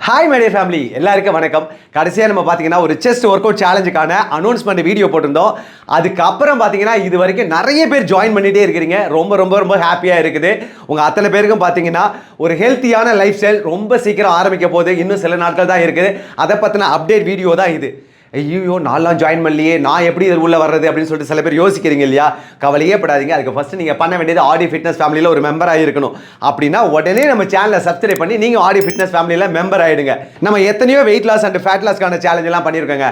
Hi my dear family, எல்லாருக்கும் வணக்கம். கடைசியாக நம்ம பார்த்தீங்கன்னா ஒரு செஸ்ட் ஒர்க் அவுட் சேலஞ்சுக்கான அனௌன்ஸ்மெண்ட் வீடியோ போட்டிருந்தோம். அதுக்கப்புறம் பார்த்தீங்கன்னா இது வரைக்கும் நிறைய பேர் ஜாயின் பண்ணிகிட்டே இருக்கிறீங்க. ரொம்ப ரொம்ப ரொம்ப ஹாப்பியாக இருக்குது. உங்கள் அத்தனை பேருக்கும் பார்த்தீங்கன்னா ஒரு ஹெல்த்தியான லைஃப் ஸ்டைல் ரொம்ப சீக்கிரம் ஆரம்பிக்க போகுது. இன்னும் சில நாட்கள் தான் இருக்குது. அதை பற்றின அப்டேட் வீடியோ தான் இது. ஐயோ நான்லாம் ஜாயின் பண்ணலையே, நான் எப்படி இது உள்ள வர்றது அப்படின்னு சொல்லிட்டு சில பேர் யோசிக்கிறீங்க இல்லையா? கவலையே படாதீங்க. அதுக்கு ஃபர்ஸ்ட் நீங்கள் பண்ண வேண்டியது ஆடி ஃபிட்னஸ் ஃபேமிலியில் ஒரு மெம்பராக இருக்கணும். அப்படின்னா உடனே நம்ம சேனலை சப்ஸ்கிரைப் பண்ணி நீங்கள் ஆடி ஃபிட்னஸ் ஃபேமிலியில் மெம்பர் ஆகிடுங்க. நம்ம எத்தனையோ வெயிட் லாஸ் அண்ட் ஃபேட் லாஸ்க்கான சேலஞ்செல்லாம் பண்ணியிருக்கோங்க.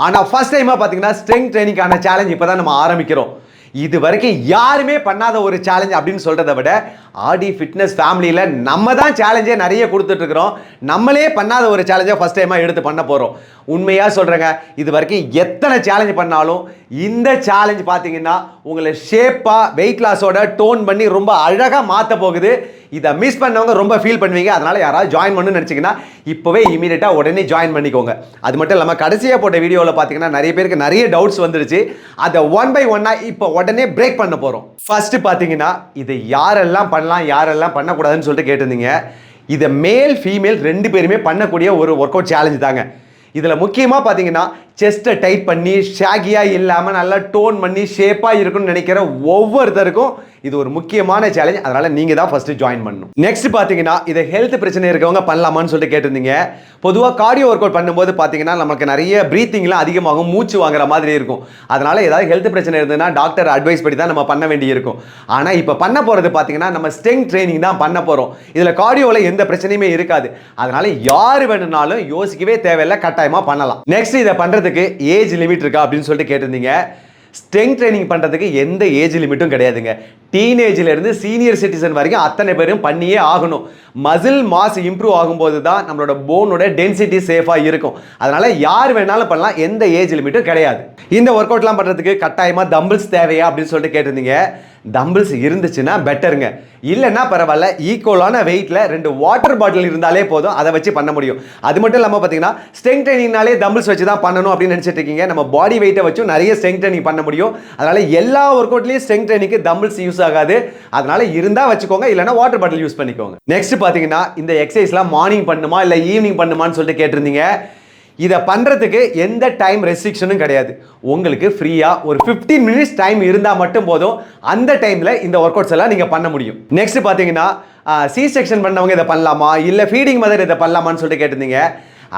ஆனால் ஃபர்ஸ்ட் டைமாக பார்த்தீங்கன்னா ஸ்ட்ரெங்க் ட்ரைனிங்கான சேலஞ்ச் இப்போ தான் நம்ம ஆரம்பிக்கிறோம். இது வரைக்கும் யாருமே பண்ணாத ஒரு சேலஞ்ச் அப்படின்னு சொல்கிறத விட ஆடி ஃபிட்னஸ் ஃபேமிலியில் நம்ம தான் சேலஞ்சே நிறைய கொடுத்துட்ருக்குறோம். நம்மளே பண்ணாத ஒரு சேலஞ்சை ஃபஸ்ட் டைமாக எடுத்து பண்ண போகிறோம். உண்மையாக சொல்கிறேங்க, இது வரைக்கும் எத்தனை சேலஞ்ச் பண்ணாலும் இந்த சேலஞ்ச் பார்த்தீங்கன்னா உங்களை ஷேப்பாக வெயிட் லாஸோட டோன் பண்ணி ரொம்ப அழகாக மாற்ற போகுது. இதை மிஸ் பண்ணவங்க ரொம்ப ஃபீல் பண்ணுவீங்க. அதனால் யாராவது ஜாயின் பண்ணணும்னு நினச்சிங்கன்னா இப்போவே இமீடியட்டாக உடனே ஜாயின் பண்ணிக்கோங்க. அது மட்டும் இல்லாமல் கடைசியாக போட்ட வீடியோவில் பார்த்தீங்கன்னா நிறைய பேருக்கு நிறைய டவுட்ஸ் வந்துருச்சு. அதை ஒன் பை ஒன்னாக இப்போ உடனே பிரேக் பண்ண போகிறோம். ஃபர்ஸ்ட் பார்த்தீங்கன்னா இதை யாரெல்லாம் பண்ணலாம் யாரெல்லாம் பண்ணக்கூடாதுன்னு சொல்லிட்டு கேட்டிருந்தீங்க. இதை மேல் ஃபீமேல் ரெண்டு பேருமே பண்ணக்கூடிய ஒரு ஒர்க் அவுட் சேலஞ்ச் தாங்க. இதில் முக்கியமாக பார்த்தீங்கன்னா செஸ்ட்டை டைட் பண்ணி ஷாகியாக இல்லாமல் நல்லா டோன் பண்ணி ஷேப்பாக இருக்குன்னு நினைக்கிற ஒவ்வொருத்தருக்கும் இது ஒரு முக்கியமான சேலஞ்ச். அதனால் நீங்கள் தான் ஃபஸ்ட்டு ஜாயின் பண்ணணும். நெக்ஸ்ட் பார்த்தீங்கன்னா இதை ஹெல்த் பிரச்சனை இருக்கவங்க பண்ணலாமான்னு சொல்லிட்டு கேட்டிருந்தீங்க. பொதுவாக கார்டியோ ஒர்க் அவுட் பண்ணும்போது பார்த்தீங்கன்னா நமக்கு நிறைய ப்ரீத்திங்லாம் அதிகமாகும், மூச்சு வாங்குற மாதிரி இருக்கும். அதனால் ஏதாவது ஹெல்த் பிரச்சனை இருந்ததுன்னா டாக்டர் அட்வைஸ் படி தான் நம்ம பண்ண வேண்டி இருக்கும். ஆனால் இப்போ பண்ண போகிறது பார்த்தீங்கன்னா நம்ம ஸ்ட்ரெங்க் ட்ரைனிங் தான் பண்ண போகிறோம். இதில் கார்டியோவில் எந்த பிரச்சனையுமே இருக்காது. அதனால் யார் வேணும்னாலும் யோசிக்கவே தேவையில்லை, கட்டாயமாக பண்ணலாம். நெக்ஸ்ட் இதை பண்ணுறதுக்கு ஏஜ் லிமிட் இருக்கா அப்படின்னு சொல்லிட்டு கேட்டிருந்தீங்க. ஸ்ட்ரெங்க் ட்ரைனிங் பண்ணுறதுக்கு எந்த ஏஜ் லிமிட்டும் கிடையாதுங்க. டீனேஜிலேருந்து சீனியர் சிட்டிசன் வரைக்கும் அத்தனை பேரும் பண்ணியே ஆகணும். மசில் மாஸ் இம்ப்ரூவ் ஆகும்போது தான் நம்மளோட போனோட டென்சிட்டி சேஃபாக இருக்கும். அதனால் யார் வேணாலும் பண்ணலாம், எந்த ஏஜ் லிமிட்டும் கிடையாது. இந்த ஒர்க் அவுட்லாம் பண்ணுறதுக்கு கட்டாயமாக தம்பிள்ஸ் தேவையா அப்படின்னு சொல்லிட்டு கேட்டிருந்தீங்க. தம்பிள்ஸ் இருந்துச்சுன்னா பெட்டருங்க. இல்லைன்னா பரவாயில்ல, ஈக்குவலான வெயிட்டில் 2 வாட்டர் பாட்டில் இருந்தாலே போதும், அதை வச்சு பண்ண முடியும். அது மட்டும் இல்லாமல் பார்த்தீங்கன்னா ஸ்ட்ரெங்க் ட்ரைனிங்னாலே தம்பிள்ஸ் வச்சு தான் பண்ணணும் அப்படின்னு நினச்சிட்டு இருக்கீங்க. நம்ம பாடி வெயிட்டை வச்சும் நிறைய ஸ்ட்ரெங்க் ட்ரைனிங் பண்ண முடியும். அதனால் எல்லா ஒர்க் அவுட்லேயும் ஸ்ட்ரெங்க் ட்ரைனிங்க்கு தம்பிள்ஸ் யூஸ் ஆகாது. அதனால் இருந்தால் வச்சுக்கோங்க, இல்லைனா வாட்டர் பாட்டில் யூஸ் பண்ணிக்கோங்க. நெக்ஸ்ட் பார்த்தீங்கன்னா இந்த எக்ஸசைஸ்லாம் மார்னிங் பண்ணுமா இல்லை ஈவினிங் பண்ணுமான்னு சொல்லிட்டு கேட்டிருந்தீங்க. இதை பண்ணுறதுக்கு எந்த டைம் ரெஸ்ட்ரிக்ஷனும் கிடையாது. உங்களுக்கு ஃப்ரீயாக ஒரு 15 மினிட்ஸ் டைம் இருந்தால் மட்டும் போதும். அந்த டைமில் இந்த ஒர்க் அவுட்ஸ் எல்லாம் நீங்கள் பண்ண முடியும். நெக்ஸ்ட் பார்த்தீங்கன்னா சி செக்ஷன் பண்ணவங்க இதை பண்ணலாமா இல்லை ஃபீடிங் மதர் இதை பண்ணலாமான்னு சொல்லிட்டு கேட்டிருந்தீங்க.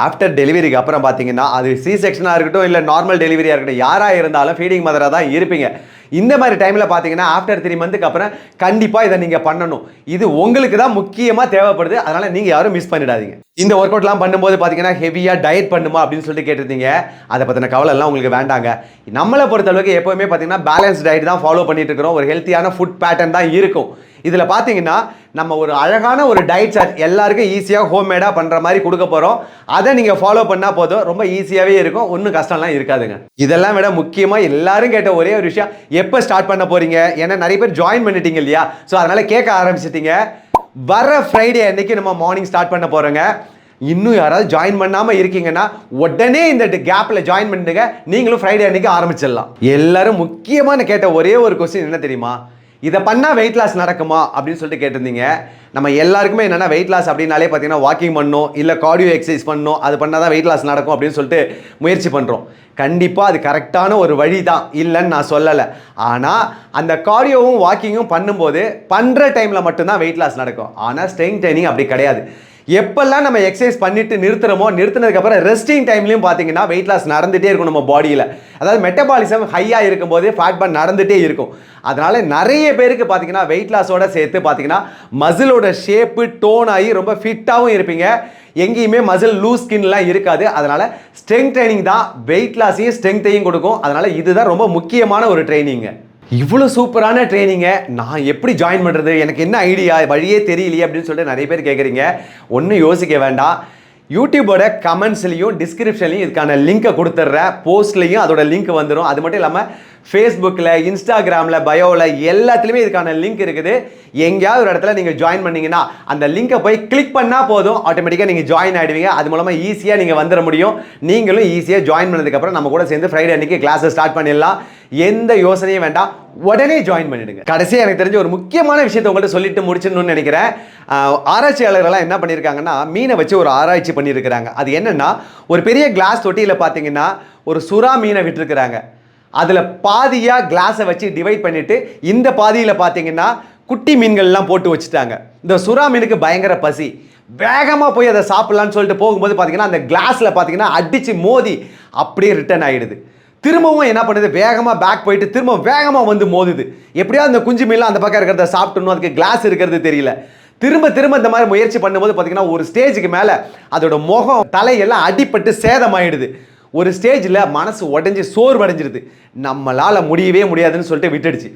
ஆஃப்டர் டெலிவரிக்கு அப்புறம் பார்த்தீங்கன்னா அது சி செக்ஷனாக இருக்கட்டும் இல்லை நார்மல் டெலிவரியாக இருக்கட்டும், யாராக இருந்தாலும் ஃபீடிங் மதராக தான் இருப்பீங்க. இந்த மாதிரி டைமில் பார்த்தீங்கன்னா ஆஃப்டர் 3 மந்த்துக்கு அப்புறம் கண்டிப்பாக இதை நீங்கள் பண்ணணும். இது உங்களுக்கு தான் முக்கியமாக தேவைப்படுது. அதனால் நீங்கள் யாரும் மிஸ் பண்ணிடாதீங்க. இந்த ஒர்க் அவுட்லாம் பண்ணும்போது பார்த்தீங்கன்னா ஹெவியாக டயட் பண்ணுமா அப்படின்னு சொல்லிட்டு கேட்டிருந்தீங்க. அதை பற்றின கவலை எல்லாம் உங்களுக்கு வேண்டாங்க. நம்மளை பொறுத்தளவுக்கு எப்போவுமே பார்த்தீங்கன்னா பேலன்ஸ் டயட் தான் ஃபாலோ பண்ணிட்டு இருக்கிறோம். ஒரு ஹெல்த்தியான ஃபுட் பேட்டர்ன் தான் இருக்கும். இதில் பார்த்தீங்கன்னா நம்ம ஒரு அழகான ஒரு டயட் சார்ட் எல்லாருக்கும் ஈஸியாக ஹோம்மேடாக பண்ணுற மாதிரி கொடுக்க போகிறோம். அதை நீங்கள் ஃபாலோ பண்ணால் போதும், ரொம்ப ஈஸியாகவே இருக்கும், ஒன்றும் கஷ்டம்லாம் இருக்காதுங்க. இதெல்லாம் விட முக்கியமாக எல்லாரும் கேட்ட ஒரே ஒரு விஷயம், எப்போ ஸ்டார்ட் பண்ண போகிறீங்க? ஏன்னா நிறைய பேர் ஜாயின் பண்ணிட்டீங்க இல்லையா? ஸோ அதனால் கேட்க ஆரம்பிச்சிட்டிங்க. வர ஃப்ரைடே அன்னைக்கு நம்ம மார்னிங் ஸ்டார்ட் பண்ண போகிறோங்க. இன்னும் யாராவது ஜாயின் பண்ணாமல் இருக்கீங்கன்னா உடனே இந்த கேப்பில் ஜாயின் பண்ணிடுங்க. நீங்களும் ஃப்ரைடே அன்னைக்கு ஆரம்பிச்சிடலாம். எல்லாரும் முக்கியமான கேட்ட ஒரே ஒரு கொஸ்டின் என்ன தெரியுமா? இதை பண்ணால் வெயிட் லாஸ் நடக்குமா அப்படின்னு சொல்லிட்டு கேட்டிருந்தீங்க. நம்ம எல்லாருக்குமே என்னென்னா வெயிட் லாஸ் அப்படின்னாலே பார்த்தீங்கன்னா வாக்கிங் பண்ணணும், இல்லை கார்டியோ எக்ஸசைஸ் பண்ணணும், அது பண்ணால் தான் வெயிட் லாஸ் நடக்கும் அப்படின்னு சொல்லிட்டு முயற்சி பண்ணுறோம். கண்டிப்பாக அது கரெக்டான ஒரு வழி தான், இல்லைன்னு நான் சொல்லலை. ஆனால் அந்த கார்டியோவும் வாக்கிங்கும் பண்ணும்போது பண்ணுற டைமில் மட்டும்தான் வெயிட் லாஸ் நடக்கும். ஆனால் ஸ்ட்ரெங்க் ட்ரைனிங் அப்படி கிடையாது. எப்பெல்லாம் நம்ம எக்ஸசைஸ் பண்ணிட்டு நிறுத்துறோமோ, நிறுத்தினதுக்கப்புறம் ரெஸ்டிங் டைம்லையும் பார்த்தீங்கன்னா வெயிட் லாஸ் நடந்துகிட்டே இருக்கும் நம்ம பாடியில். அதாவது மெட்டபாலிசம் ஹையாக இருக்கும்போது ஃபேட் பர்ன் நடந்துகிட்டே இருக்கும். அதனால் நிறைய பேருக்கு பார்த்தீங்கன்னா வெயிட் லாஸோட சேர்த்து பார்த்தீங்கன்னா மசிலோட ஷேப்பு டோன் ஆகி ரொம்ப ஃபிட்டாகவும் இருப்பீங்க. எங்கேயுமே மசில் லூஸ் ஸ்கின்லாம் இருக்காது. அதனால் ஸ்ட்ரெங்க் ட்ரைனிங் தான் வெயிட் லாஸையும் ஸ்ட்ரெங்த்தையும் கொடுக்கும். அதனால் இதுதான் ரொம்ப முக்கியமான ஒரு ட்ரைனிங்க. இவ்வளோ சூப்பரான ட்ரைனிங்கை நான் எப்படி ஜாயின் பண்ணுறது, எனக்கு என்ன ஐடியா, வழியே தெரியலையே அப்படின்னு சொல்லிட்டு நிறைய பேர் கேட்குறீங்க. ஒன்றும் யோசிக்க வேண்டாம். யூடியூபோட கமெண்ட்ஸ்லையும் டிஸ்கிரிப்ஷன்லையும் இதுக்கான லிங்க்கை கொடுத்துட்றேன். போஸ்ட்லையும் அதோட லிங்க் வந்துடும். அது மட்டும் இல்லாமல் ஃபேஸ்புக்கில், இன்ஸ்டாகிராமில், பயோவில் எல்லாத்துலேயுமே இதுக்கான லிங்க் இருக்குது. எங்கேயாவது ஒரு இடத்துல நீங்கள் ஜாயின் பண்ணீங்கன்னா அந்த லிங்கை போய் கிளிக் பண்ணால் போதும், ஆட்டோமேட்டிக்காக நீங்கள் ஜாயின் ஆகிடுவீங்க. அது மூலமாக ஈஸியாக நீங்கள் வந்துட முடியும். நீங்களும் ஈஸியாக ஜாயின் பண்ணதுக்கப்புறம் நம்ம கூட சேர்ந்து ஃப்ரைடே அன்றைக்கி கிளாஸை ஸ்டார்ட் பண்ணிடலாம். எந்த யோசனையும் வேண்டாம், உடனே ஜாயின் பண்ணிடுங்க. கடைசியாக எனக்கு தெரிஞ்ச ஒரு முக்கியமான விஷயத்தை உங்கள்கிட்ட சொல்லிட்டு முடிச்சிடணும்னு நினைக்கிறேன். ஆராய்ச்சியாளர்கள்லாம் என்ன பண்ணியிருக்காங்கன்னா, மீனை வச்சு ஒரு ஆராய்ச்சி பண்ணியிருக்கிறாங்க. அது என்னென்னா, ஒரு பெரிய கிளாஸ் தொட்டியில் பார்த்தீங்கன்னா ஒரு சுறா மீனை விட்டுருக்குறாங்க. அதில் பாதியாக கிளாஸை வச்சு டிவைட் பண்ணிவிட்டு இந்த பாதியில் பார்த்தீங்கன்னா குட்டி மீன்கள்லாம் போட்டு வச்சுட்டாங்க. இந்த சுறா மீனுக்கு பயங்கர பசி, வேகமாக போய் அதை சாப்பிட்லான்னு சொல்லிட்டு போகும்போது பார்த்தீங்கன்னா அந்த கிளாஸில் பார்த்தீங்கன்னா அடித்து மோதி அப்படியே ரிட்டர்ன் ஆகிடுது. திரும்பவும் என்ன பண்ணுது, வேகமாக பேக் போயிட்டு திரும்ப வேகமாக வந்து மோதுது. எப்படியாவது அந்த குஞ்சு மீன்லாம் அந்த பக்கம் இருக்கிறத சாப்பிட்டணும், அதுக்கு கிளாஸ் இருக்கிறது தெரியல. திரும்ப திரும்ப இந்த மாதிரி முயற்சி பண்ணும்போது பார்த்தீங்கன்னா ஒரு ஸ்டேஜுக்கு மேலே அதோட முகம் தலையெல்லாம் அடிப்பட்டு சேதமாயிடுது. ஒரு ஸ்டேஜில் மனசு உடஞ்சி சோர்வடைஞ்சிருது. நம்மளால் முடியவே முடியாதுன்னு சொல்லிட்டு விட்டுடுச்சு.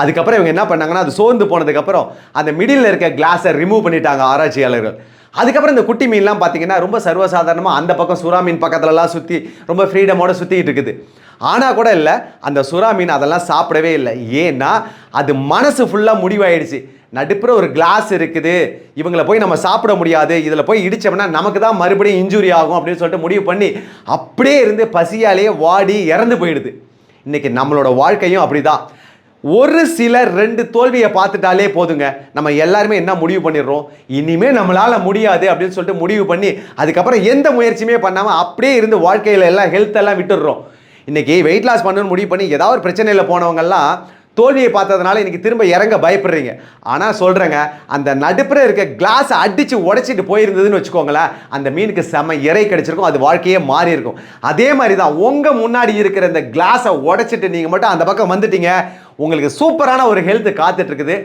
அதுக்கப்புறம் இவங்க என்ன பண்ணாங்கன்னா, அது சோர்ந்து போனதுக்கப்புறம் அந்த மிடில் இருக்க கிளாஸை ரிமூவ் பண்ணிட்டாங்க ஆராய்ச்சியாளர்கள். அதுக்கப்புறம் இந்த குட்டி மீன்லாம் பார்த்தீங்கன்னா ரொம்ப சர்வசாதாரணமாக அந்த பக்கம் சுறா மீன் பக்கத்துலலாம் சுற்றி ரொம்ப ஃப்ரீடமோட சுற்றிக்கிட்டு இருக்குது. ஆனால் கூட இல்லை, அந்த சுறா மீன் அதெல்லாம் சாப்பிடவே இல்லை. ஏன்னா அது மனசு ஃபுல்லாக முடிவாயிடுச்சு. நடுப்புற ஒரு கிளாஸ் இருக்குது, இவங்களை போய் நம்ம சாப்பிட முடியாது, இதில் போய் இடித்தோம்னா நமக்கு தான் மறுபடியும் இன்ஜுரி ஆகும் அப்படின்னு சொல்லிட்டு முடிவு பண்ணி அப்படியே இருந்து பசியாலேயே வாடி இறந்து போயிடுது. இன்றைக்கி நம்மளோட வாழ்க்கையும் அப்படி தான். ஒரு சிலர் 2 தோல்வியை பார்த்துட்டாலே போதுங்க, நம்ம எல்லாருமே என்ன முடிவு பண்ணிடுறோம், இனிமேல் நம்மளால் முடியாது அப்படின்னு சொல்லிட்டு முடிவு பண்ணி அதுக்கப்புறம் எந்த முயற்சியுமே பண்ணாமல் அப்படியே இருந்து வாழ்க்கையில் எல்லாம் ஹெல்த்தெல்லாம் விட்டுடுறோம். இன்றைக்கி வெயிட் லாஸ் பண்ணணும்னு முடிவு பண்ணி ஏதாவது ஒரு பிரச்சனையில் போனவங்கெல்லாம் தோல்வியை பார்த்ததுனால இன்றைக்கி திரும்ப இறங்க பயப்படுறீங்க. ஆனால் சொல்கிறேங்க, அந்த நடுப்புற இருக்க கிளாஸை அடித்து உடைச்சிட்டு போயிருந்ததுன்னு வச்சுக்கோங்களேன், அந்த மீனுக்கு செம்ம இறை கிடைச்சிருக்கும், அது வாழ்க்கையே மாறி இருக்கும். அதே மாதிரி தான் உங்கள் முன்னாடி இருக்கிற இந்த கிளாஸை உடைச்சிட்டு நீங்கள் மட்டும் அந்த பக்கம் வந்துட்டீங்க, உங்களுக்கு சூப்பரான ஒரு ஹெல்த் காத்துட்ருக்குது.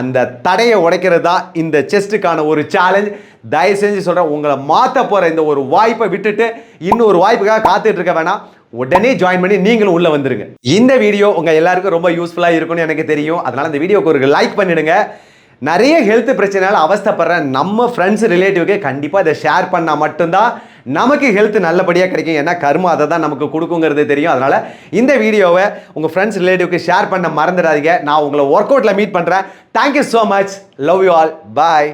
அந்த தடையை உடைக்கிறது தான் இந்த செஸ்ட்டுக்கான ஒரு சேலஞ்ச். தயவு செஞ்சு சொல்கிறேன், உங்களை மாற்ற போகிற இந்த ஒரு வாய்ப்பை விட்டுட்டு இன்னொரு வாய்ப்புக்காக காத்துட்டு இருக்க வேணாம், உடனே ஜாயின் பண்ணி நீங்களும் உள்ள வந்துருங்க. இந்த வீடியோ உங்க எல்லாருக்கும் ரொம்ப யூஸ்ஃபுல்லா இருக்கும்னு எனக்கு தெரியும். அதனால இந்த வீடியோக்கு ஒரு லைக் பண்ணிடுங்க. நிறைய ஹெல்த் பிரச்சனையால அவஸ்தைப்படுற நம்ம ஃப்ரெண்ட்ஸ் ரிலேட்டிவ்க்கு கண்டிப்பாக இதை ஷேர் பண்ணால் மட்டும்தான் நமக்கு ஹெல்த் நல்லபடியாக கிடைக்கும். ஏன்னா கர்மா அதை தான் நமக்கு கொடுக்குங்கிறது தெரியும். அதனால் இந்த வீடியோவை உங்கள் ஃப்ரெண்ட்ஸ் ரிலேட்டிவ்க்கு ஷேர் பண்ண மறந்துடாதீங்க. நான் உங்களை ஒர்க் அவுட்டில் மீட் பண்ணுறேன். Thank you so much. Love you all. Bye.